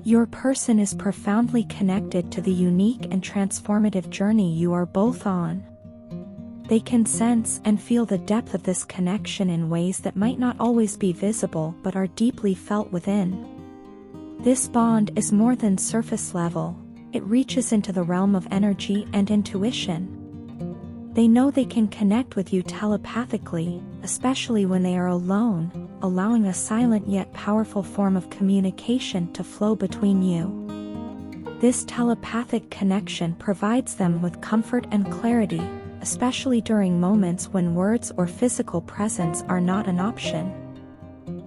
Your person is profoundly connected to the unique and transformative journey you are both on. They can sense and feel the depth of this connection in ways that might not always be visible but are deeply felt within. This bond is more than surface level, it reaches into the realm of energy and intuition. They know they can connect with you telepathically, especially when they are alone, allowing a silent yet powerful form of communication to flow between you. This telepathic connection provides them with comfort and clarity, especially during moments when words or physical presence are not an option.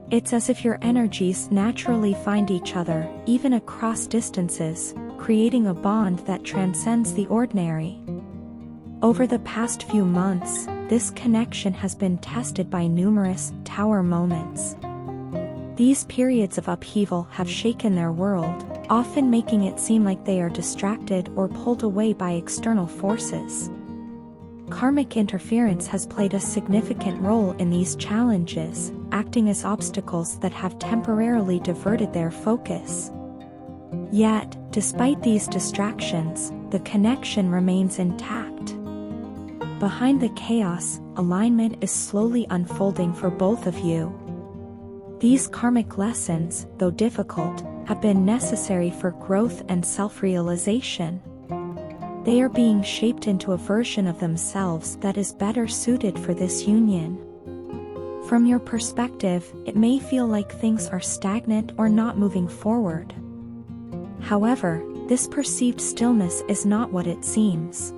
It's as if your energies naturally find each other, even across distances, creating a bond that transcends the ordinary. Over the past few months, this connection has been tested by numerous tower moments. These periods of upheaval have shaken their world, often making it seem like they are distracted or pulled away by external forces. Karmic interference has played a significant role in these challenges, acting as obstacles that have temporarily diverted their focus. Yet, despite these distractions, the connection remains intact. Behind the chaos, alignment is slowly unfolding for both of you. These karmic lessons, though difficult, have been necessary for growth and self-realization. They are being shaped into a version of themselves that is better suited for this union. From your perspective, it may feel like things are stagnant or not moving forward. However, this perceived stillness is not what it seems.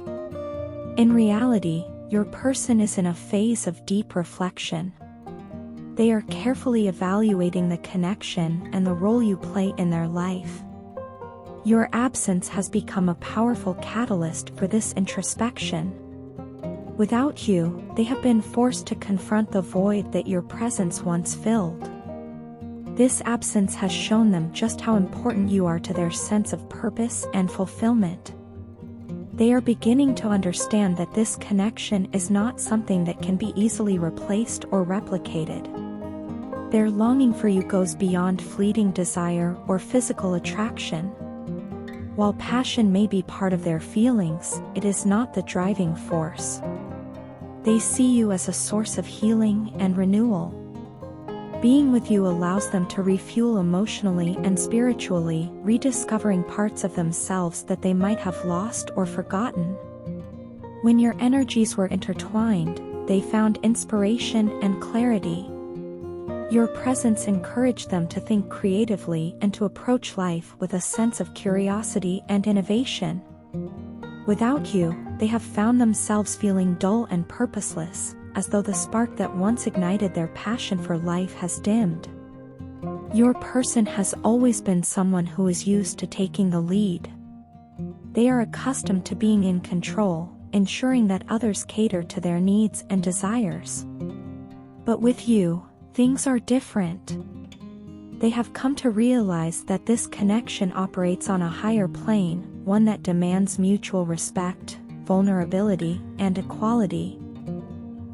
In reality, your person is in a phase of deep reflection. They are carefully evaluating the connection and the role you play in their life. Your absence has become a powerful catalyst for this introspection. Without you, they have been forced to confront the void that your presence once filled. This absence has shown them just how important you are to their sense of purpose and fulfillment. They are beginning to understand that this connection is not something that can be easily replaced or replicated. Their longing for you goes beyond fleeting desire or physical attraction. While passion may be part of their feelings, it is not the driving force. They see you as a source of healing and renewal. Being with you allows them to refuel emotionally and spiritually, rediscovering parts of themselves that they might have lost or forgotten. When your energies were intertwined, they found inspiration and clarity. Your presence encouraged them to think creatively and to approach life with a sense of curiosity and innovation. Without you, they have found themselves feeling dull and purposeless, as though the spark that once ignited their passion for life has dimmed. Your person has always been someone who is used to taking the lead. They are accustomed to being in control, ensuring that others cater to their needs and desires. But with you, things are different. They have come to realize that this connection operates on a higher plane, one that demands mutual respect, vulnerability, and equality.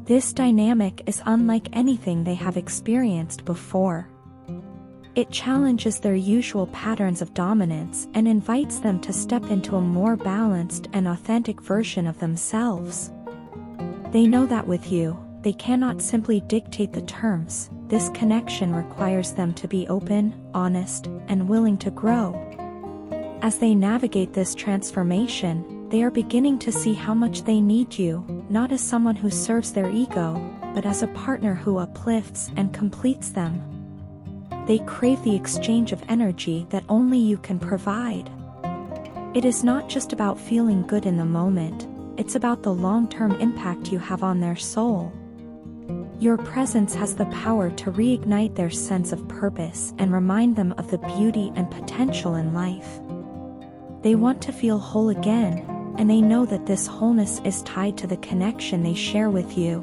This dynamic is unlike anything they have experienced before. It challenges their usual patterns of dominance and invites them to step into a more balanced and authentic version of themselves. They know that with you, they cannot simply dictate the terms. This connection requires them to be open, honest, and willing to grow. As they navigate this transformation, they are beginning to see how much they need you, not as someone who serves their ego, but as a partner who uplifts and completes them. They crave the exchange of energy that only you can provide. It is not just about feeling good in the moment, it's about the long-term impact you have on their soul. Your presence has the power to reignite their sense of purpose and remind them of the beauty and potential in life. They want to feel whole again, and they know that this wholeness is tied to the connection they share with you.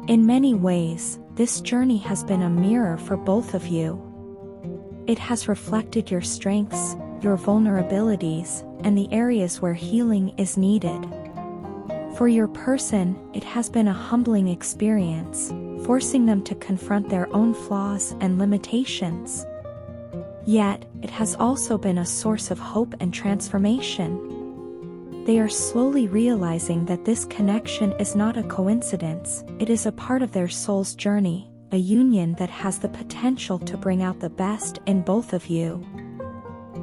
In many ways, this journey has been a mirror for both of you. It has reflected your strengths, your vulnerabilities, and the areas where healing is needed. For your person, it has been a humbling experience, forcing them to confront their own flaws and limitations. Yet, it has also been a source of hope and transformation. They are slowly realizing that this connection is not a coincidence, it is a part of their soul's journey, a union that has the potential to bring out the best in both of you.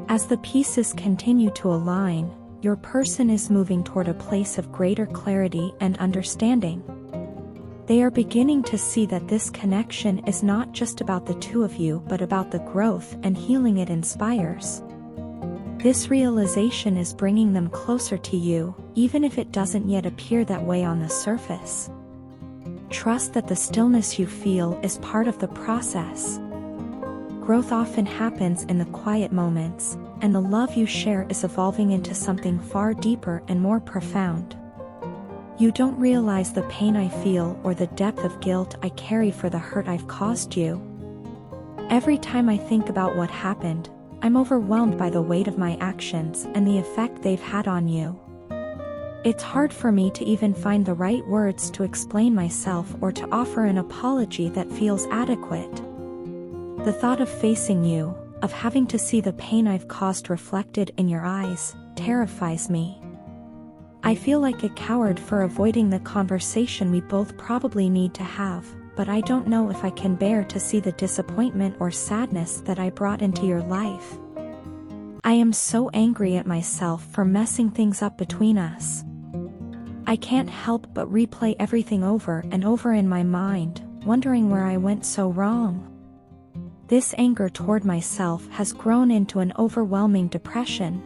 As the pieces continue to align, your person is moving toward a place of greater clarity and understanding. They are beginning to see that this connection is not just about the two of you but about the growth and healing it inspires. This realization is bringing them closer to you, even if it doesn't yet appear that way on the surface. Trust that the stillness you feel is part of the process. Growth often happens in the quiet moments, and the love you share is evolving into something far deeper and more profound. You don't realize the pain I feel or the depth of guilt I carry for the hurt I've caused you. Every time I think about what happened, I'm overwhelmed by the weight of my actions and the effect they've had on you. It's hard for me to even find the right words to explain myself or to offer an apology that feels adequate. The thought of facing you, of having to see the pain I've caused reflected in your eyes, terrifies me. I feel like a coward for avoiding the conversation we both probably need to have, but I don't know if I can bear to see the disappointment or sadness that I brought into your life. I am so angry at myself for messing things up between us. I can't help but replay everything over and over in my mind, wondering where I went so wrong. This anger toward myself has grown into an overwhelming depression.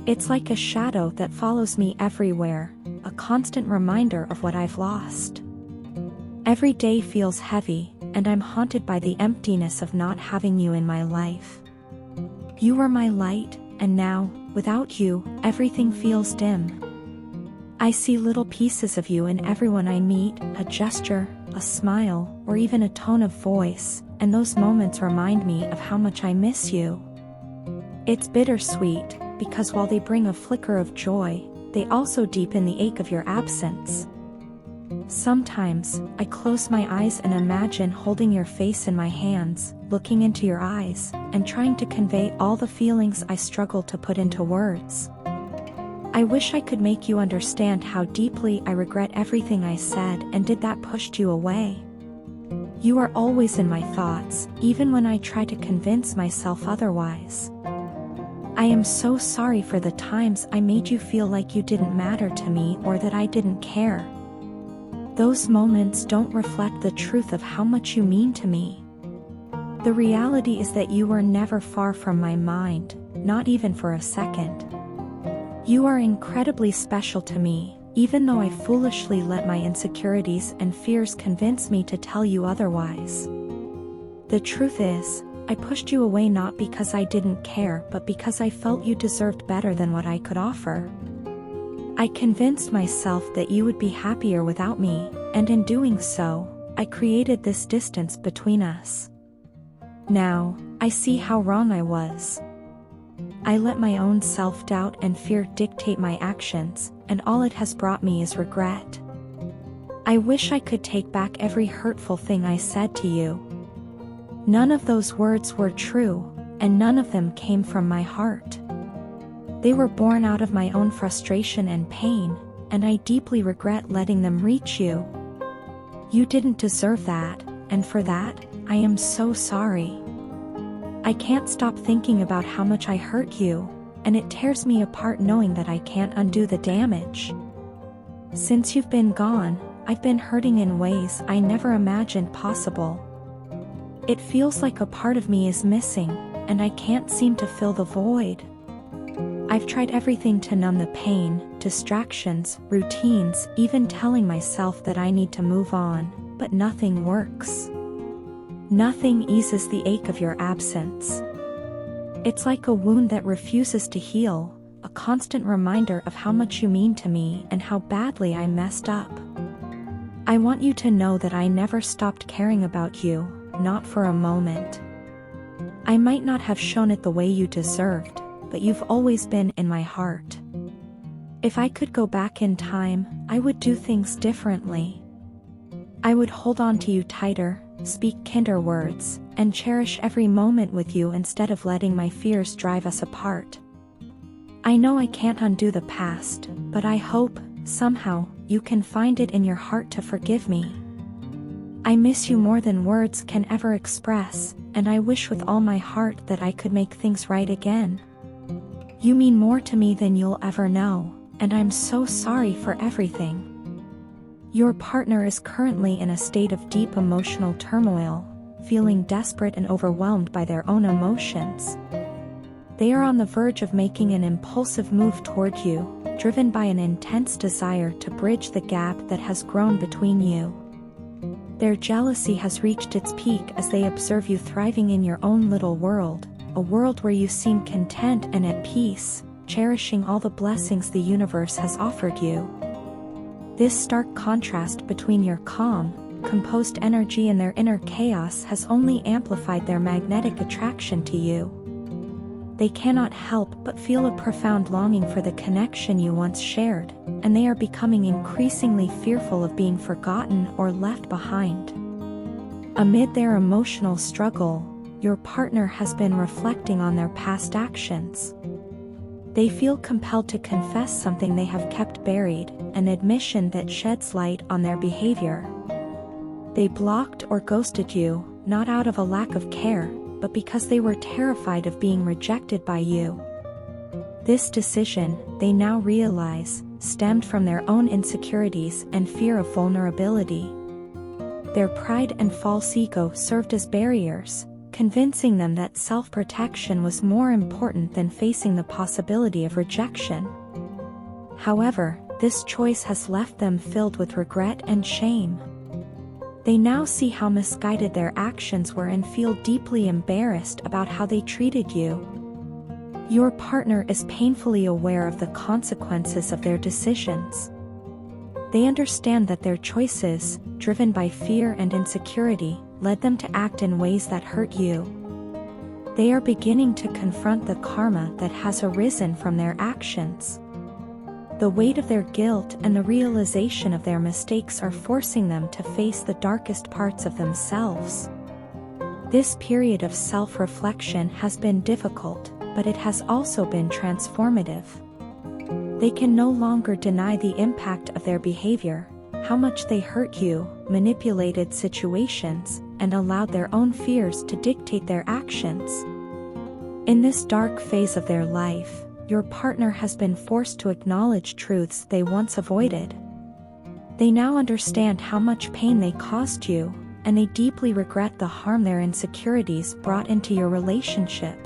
It's like a shadow that follows me everywhere, a constant reminder of what I've lost. Every day feels heavy, and I'm haunted by the emptiness of not having you in my life. You were my light, and now, without you, everything feels dim. I see little pieces of you in everyone I meet, a gesture, a smile, or even a tone of voice, and those moments remind me of how much I miss you. It's bittersweet, because while they bring a flicker of joy, they also deepen the ache of your absence. Sometimes, I close my eyes and imagine holding your face in my hands, looking into your eyes, and trying to convey all the feelings I struggle to put into words. I wish I could make you understand how deeply I regret everything I said and did that pushed you away. You are always in my thoughts, even when I try to convince myself otherwise. I am so sorry for the times I made you feel like you didn't matter to me or that I didn't care. Those moments don't reflect the truth of how much you mean to me. The reality is that you were never far from my mind, not even for a second. You are incredibly special to me, even though I foolishly let my insecurities and fears convince me to tell you otherwise. The truth is, I pushed you away not because I didn't care but because I felt you deserved better than what I could offer. I convinced myself that you would be happier without me, and in doing so, I created this distance between us. Now, I see how wrong I was. I let my own self-doubt and fear dictate my actions, and all it has brought me is regret. I wish I could take back every hurtful thing I said to you. None of those words were true, and none of them came from my heart. They were born out of my own frustration and pain, and I deeply regret letting them reach you. You didn't deserve that, and for that, I am so sorry. I can't stop thinking about how much I hurt you, and it tears me apart knowing that I can't undo the damage. Since you've been gone, I've been hurting in ways I never imagined possible. It feels like a part of me is missing, and I can't seem to fill the void. I've tried everything to numb the pain, distractions, routines, even telling myself that I need to move on, but nothing works. Nothing eases the ache of your absence. It's like a wound that refuses to heal, a constant reminder of how much you mean to me and how badly I messed up. I want you to know that I never stopped caring about you, not for a moment. I might not have shown it the way you deserved, but you've always been in my heart. If I could go back in time, I would do things differently. I would hold on to you tighter, speak kinder words, and cherish every moment with you instead of letting my fears drive us apart. I know I can't undo the past, but I hope, somehow, you can find it in your heart to forgive me. I miss you more than words can ever express, and I wish with all my heart that I could make things right again. You mean more to me than you'll ever know, and I'm so sorry for everything. Your partner is currently in a state of deep emotional turmoil, feeling desperate and overwhelmed by their own emotions. They are on the verge of making an impulsive move toward you, driven by an intense desire to bridge the gap that has grown between you. Their jealousy has reached its peak as they observe you thriving in your own little world, a world where you seem content and at peace, cherishing all the blessings the universe has offered you. This stark contrast between your calm, composed energy and their inner chaos has only amplified their magnetic attraction to you. They cannot help but feel a profound longing for the connection you once shared, and they are becoming increasingly fearful of being forgotten or left behind. Amid their emotional struggle, your partner has been reflecting on their past actions. They feel compelled to confess something they have kept buried, an admission that sheds light on their behavior. They blocked or ghosted you, not out of a lack of care, but because they were terrified of being rejected by you. This decision, they now realize, stemmed from their own insecurities and fear of vulnerability. Their pride and false ego served as barriers, convincing them that self-protection was more important than facing the possibility of rejection. However, this choice has left them filled with regret and shame. They now see how misguided their actions were and feel deeply embarrassed about how they treated you. Your partner is painfully aware of the consequences of their decisions. They understand that their choices, driven by fear and insecurity, led them to act in ways that hurt you. They are beginning to confront the karma that has arisen from their actions. The weight of their guilt and the realization of their mistakes are forcing them to face the darkest parts of themselves. This period of self-reflection has been difficult, but it has also been transformative. They can no longer deny the impact of their behavior, how much they hurt you, manipulated situations, and allowed their own fears to dictate their actions. In this dark phase of their life, your partner has been forced to acknowledge truths they once avoided. They now understand how much pain they caused you, and they deeply regret the harm their insecurities brought into your relationship.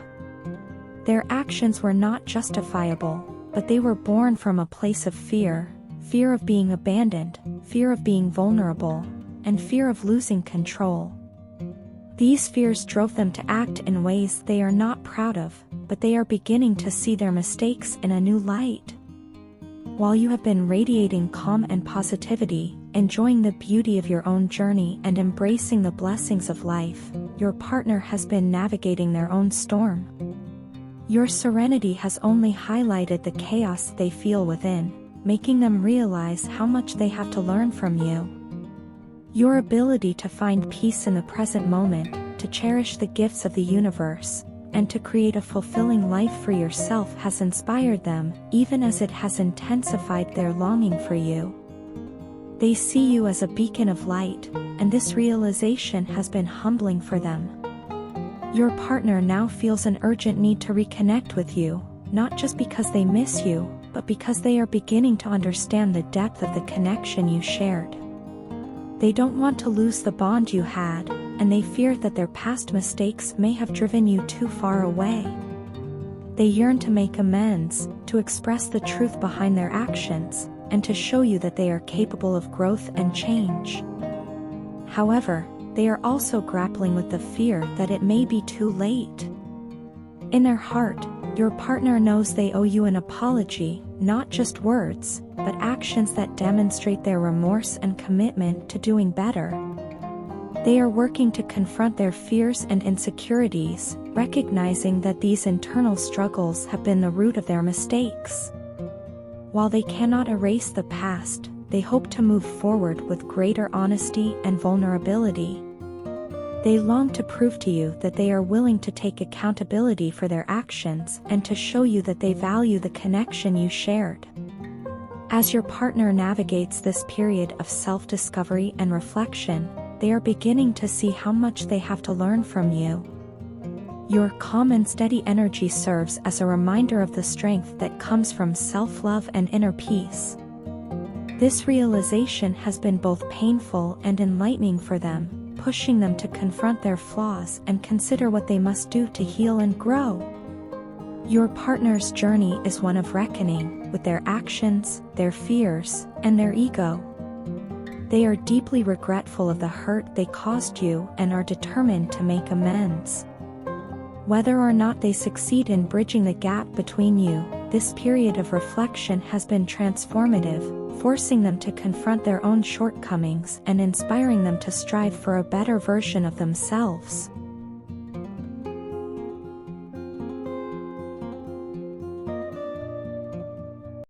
Their actions were not justifiable, but they were born from a place of fear, fear of being abandoned, fear of being vulnerable, and fear of losing control. These fears drove them to act in ways they are not proud of, but they are beginning to see their mistakes in a new light. While you have been radiating calm and positivity, enjoying the beauty of your own journey and embracing the blessings of life, your partner has been navigating their own storm. Your serenity has only highlighted the chaos they feel within, making them realize how much they have to learn from you. Your ability to find peace in the present moment, to cherish the gifts of the universe, and to create a fulfilling life for yourself has inspired them, even as it has intensified their longing for you. They see you as a beacon of light, and this realization has been humbling for them. Your partner now feels an urgent need to reconnect with you, not just because they miss you, but because they are beginning to understand the depth of the connection you shared. They don't want to lose the bond you had, and they fear that their past mistakes may have driven you too far away. They yearn to make amends, to express the truth behind their actions, and to show you that they are capable of growth and change. However, they are also grappling with the fear that it may be too late. In their heart, your partner knows they owe you an apology, not just words, but actions that demonstrate their remorse and commitment to doing better. They are working to confront their fears and insecurities, recognizing that these internal struggles have been the root of their mistakes. While they cannot erase the past, they hope to move forward with greater honesty and vulnerability. They long to prove to you that they are willing to take accountability for their actions and to show you that they value the connection you shared. As your partner navigates this period of self-discovery and reflection, they are beginning to see how much they have to learn from you. Your calm and steady energy serves as a reminder of the strength that comes from self-love and inner peace. This realization has been both painful and enlightening for them, pushing them to confront their flaws and consider what they must do to heal and grow. Your partner's journey is one of reckoning with their actions, their fears, and their ego. They are deeply regretful of the hurt they caused you and are determined to make amends. Whether or not they succeed in bridging the gap between you, this period of reflection has been transformative, forcing them to confront their own shortcomings and inspiring them to strive for a better version of themselves.